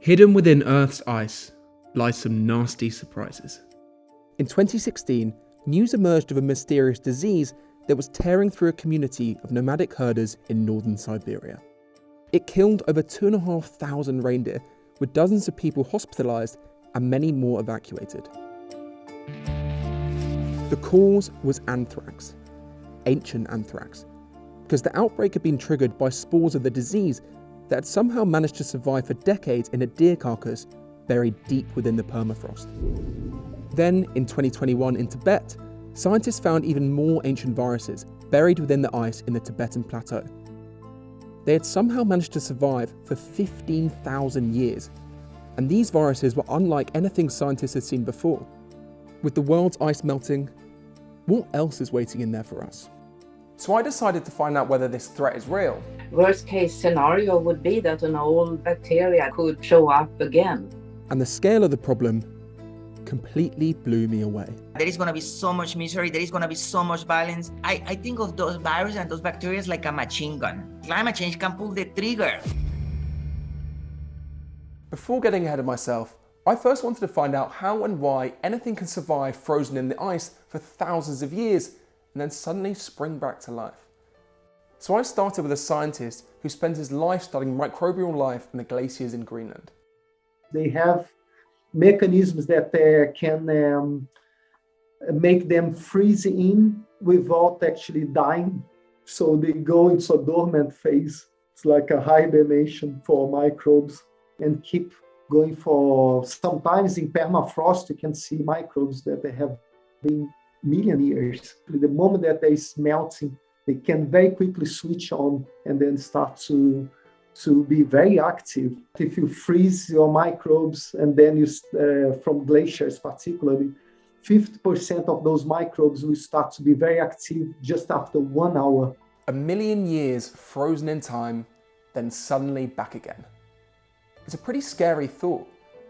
Hidden within Earth's ice lie some nasty surprises. In 2016, news emerged of a mysterious disease that was tearing through a community of nomadic herders in northern Siberia. It killed over 2,500 reindeer, with dozens of people hospitalised and many more evacuated. The cause was anthrax, ancient anthrax, because the outbreak had been triggered by spores of the disease that had somehow managed to survive for decades in a deer carcass buried deep within the permafrost. Then, in 2021 in Tibet, scientists found even more ancient viruses buried within the ice in the Tibetan plateau. They had somehow managed to survive for 15,000 years, and these viruses were unlike anything scientists had seen before. With the world's ice melting, what else is waiting in there for us? So I decided to find out whether this threat is real. Worst case scenario would be that an old bacteria could show up again. And the scale of the problem completely blew me away. There is going to be so much misery, there is going to be so much violence. I think of those viruses and those bacteria like a machine gun. Climate change can pull the trigger. Before getting ahead of myself, I first wanted to find out how and why anything can survive frozen in the ice for thousands of years and then suddenly spring back to life. So I started with a scientist who spent his life studying microbial life in the glaciers in Greenland. They have mechanisms that can make them freeze in without actually dying. So they go into a dormant phase. It's like a hibernation for microbes and keep going for, sometimes in permafrost, you can see microbes that they have been million years. The moment that they is melting, they can very quickly switch on and then start to be very active. If you freeze your microbes and then you, from glaciers particularly, 50% of those microbes will start to be very active just after 1 hour. 1 million years frozen in time, then suddenly back again. It's a pretty scary thought,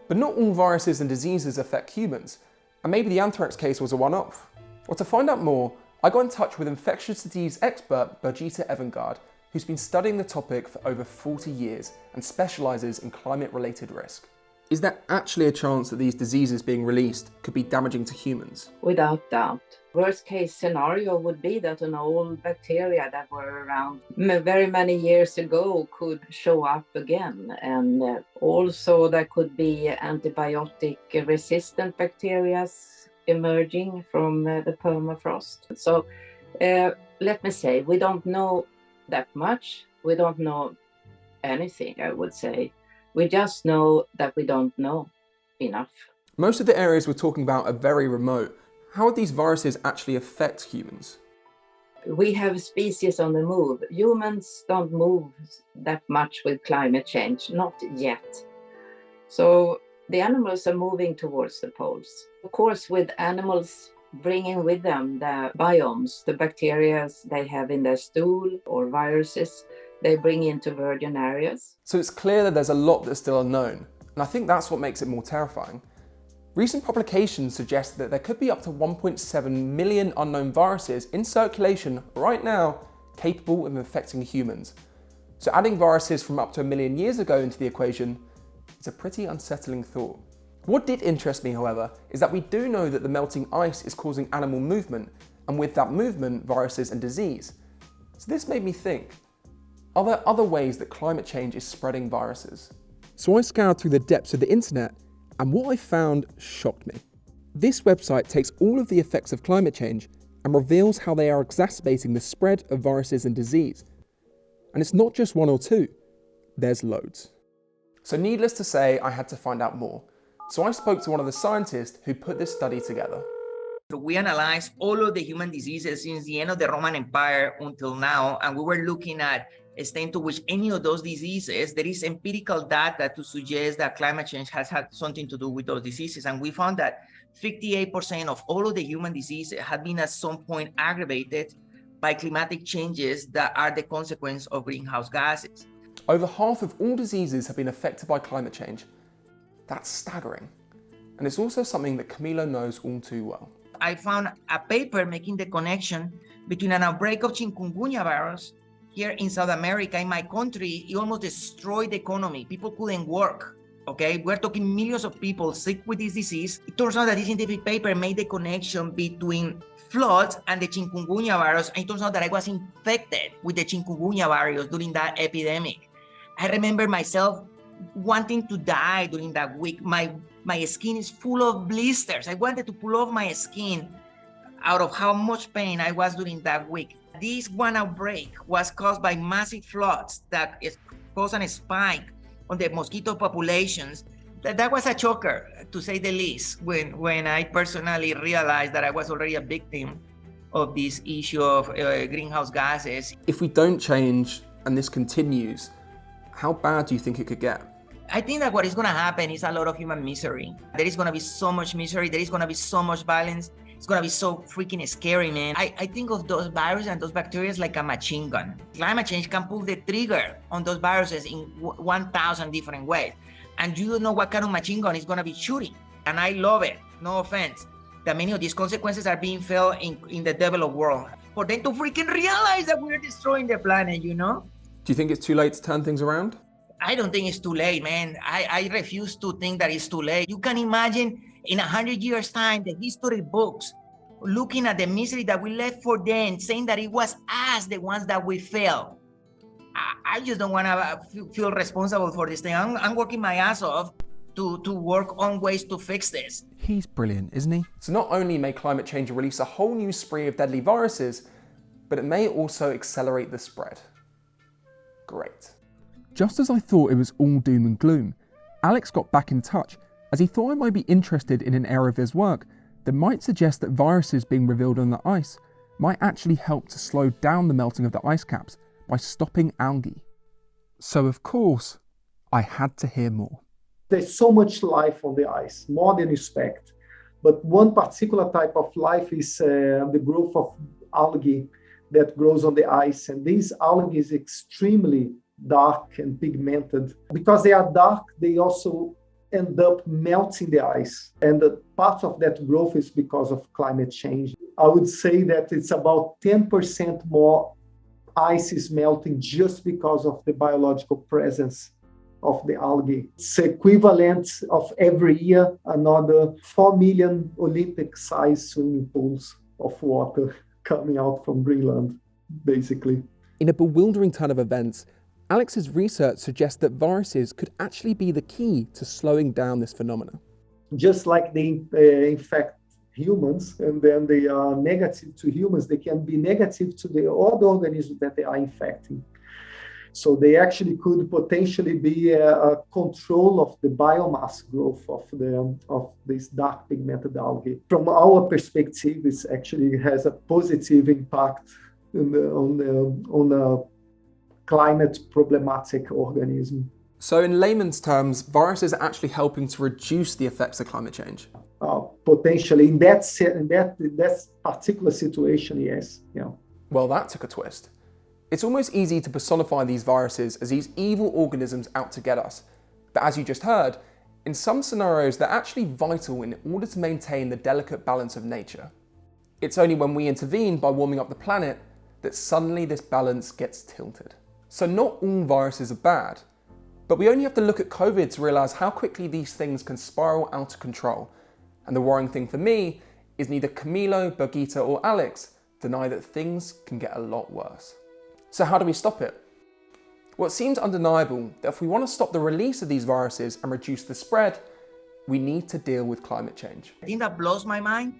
but not all viruses and diseases affect humans, and maybe the anthrax case was a one-off. Well, to find out more, I got in touch with infectious disease expert Birgitte Evengard, who's been studying the topic for over 40 years and specialises in climate-related risk. Is there actually a chance that these diseases being released could be damaging to humans? Without doubt. Worst case scenario would be that an old bacteria that were around very many years ago could show up again. And also there could be antibiotic resistant bacteria emerging from the permafrost. So let me say, we don't know that much. We don't know anything, I would say. We just know that we don't know enough. Most of the areas we're talking about are very remote. How would these viruses actually affect humans? We have species on the move. Humans don't move that much with climate change, not yet. So the animals are moving towards the poles. Of course, with animals bringing with them the biomes, the bacteria they have in their stool or viruses, they bring into virgin areas. So it's clear that there's a lot that's still unknown, and I think that's what makes it more terrifying. Recent publications suggest that there could be up to 1.7 million unknown viruses in circulation right now capable of infecting humans. So adding viruses from up to 1 million years ago into the equation is a pretty unsettling thought. What did interest me, however, is that we do know that the melting ice is causing animal movement, and with that movement, viruses and disease. So this made me think, are there other ways that climate change is spreading viruses? So I scoured through the depths of the internet, and what I found shocked me. This website takes all of the effects of climate change and reveals how they are exacerbating the spread of viruses and disease. And it's not just one or two, there's loads. So needless to say, I had to find out more. So I spoke to one of the scientists who put this study together. So we analyzed all of the human diseases since the end of the Roman Empire until now, and we were looking at the extent to which any of those diseases, there is empirical data to suggest that climate change has had something to do with those diseases. And we found that 58% of all of the human diseases have been at some point aggravated by climatic changes that are the consequence of greenhouse gases. Over half of all diseases have been affected by climate change. That's staggering. And it's also something that Camilo knows all too well. I found a paper making the connection between an outbreak of chikungunya virus here in South America, in my country. It almost destroyed the economy. People couldn't work. Okay, we're talking millions of people sick with this disease. It turns out that this scientific paper made the connection between floods and the chikungunya virus. And it turns out that I was infected with the chikungunya virus during that epidemic. I remember myself wanting to die during that week. My skin is full of blisters. I wanted to pull off my skin out of how much pain I was during that week. This one outbreak was caused by massive floods that caused a spike on the mosquito populations. That was a shocker, to say the least, when I personally realized that I was already a victim of this issue of greenhouse gases. If we don't change and this continues, how bad do you think it could get? I think that what is going to happen is a lot of human misery. There is going to be so much misery. There is going to be so much violence. It's going to be so freaking scary, man. I think of those viruses and those bacteria like a machine gun. Climate change can pull the trigger on those viruses in 1,000 different ways. And you don't know what kind of machine gun is going to be shooting. And I love it, no offense, that many of these consequences are being felt in the developed world. For them to freaking realize that we're destroying the planet, you know? Do you think it's too late to turn things around? I don't think it's too late, man. I refuse to think that it's too late. You can imagine in 100 years' time, the history books looking at the misery that we left for them, saying that it was us, the ones that we failed. I just don't want to feel responsible for this thing. I'm working my ass off to work on ways to fix this. He's brilliant, isn't he? So not only may climate change release a whole new spree of deadly viruses, but it may also accelerate the spread. Great. Just as I thought it was all doom and gloom, Alex got back in touch as he thought I might be interested in an area of his work that might suggest that viruses being revealed on the ice might actually help to slow down the melting of the ice caps by stopping algae. So of course, I had to hear more. There's so much life on the ice, more than you expect. But one particular type of life is the growth of algae that grows on the ice. And these algae is extremely dark and pigmented. Because they are dark, they also end up melting the ice. And part of that growth is because of climate change. I would say that it's about 10% more ice is melting just because of the biological presence of the algae. It's equivalent of every year another 4 million Olympic-sized swimming pools of water coming out from Greenland, basically. In a bewildering turn of events, Alex's research suggests that viruses could actually be the key to slowing down this phenomena. Just like they infect humans and then they are negative to humans, they can be negative to the other organisms that they are infecting. So they actually could potentially be a control of the biomass growth of this dark pigmented algae. From our perspective, it actually has a positive impact on the climate problematic organism. So in layman's terms, viruses are actually helping to reduce the effects of climate change? Potentially, in that particular situation, yes. Yeah. Well, that took a twist. It's almost easy to personify these viruses as these evil organisms out to get us. But as you just heard, in some scenarios, they're actually vital in order to maintain the delicate balance of nature. It's only when we intervene by warming up the planet that suddenly this balance gets tilted. So not all viruses are bad, but we only have to look at COVID to realize how quickly these things can spiral out of control. And the worrying thing for me is neither Camilo, Birgitta, or Alex deny that things can get a lot worse. So how do we stop it? Well, it seems undeniable that if we want to stop the release of these viruses and reduce the spread, we need to deal with climate change. The thing that blows my mind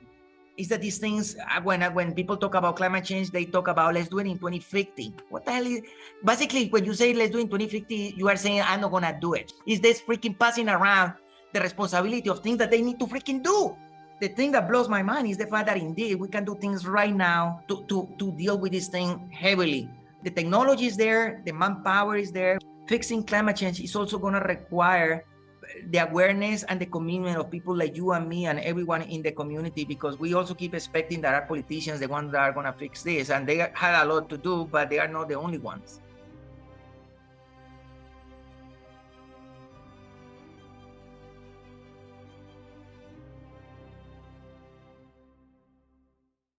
is that these things, when people talk about climate change, they talk about let's do it in 2050. What the hell is, basically when you say let's do it in 2050, you are saying I'm not gonna do it. Is this freaking passing around the responsibility of things that they need to freaking do? The thing that blows my mind is the fact that indeed we can do things right now to deal with this thing heavily. The technology is there, the manpower is there. Fixing climate change is also gonna require the awareness and the commitment of people like you and me and everyone in the community, because we also keep expecting that our politicians, the ones that are gonna fix this, and they had a lot to do, but they are not the only ones.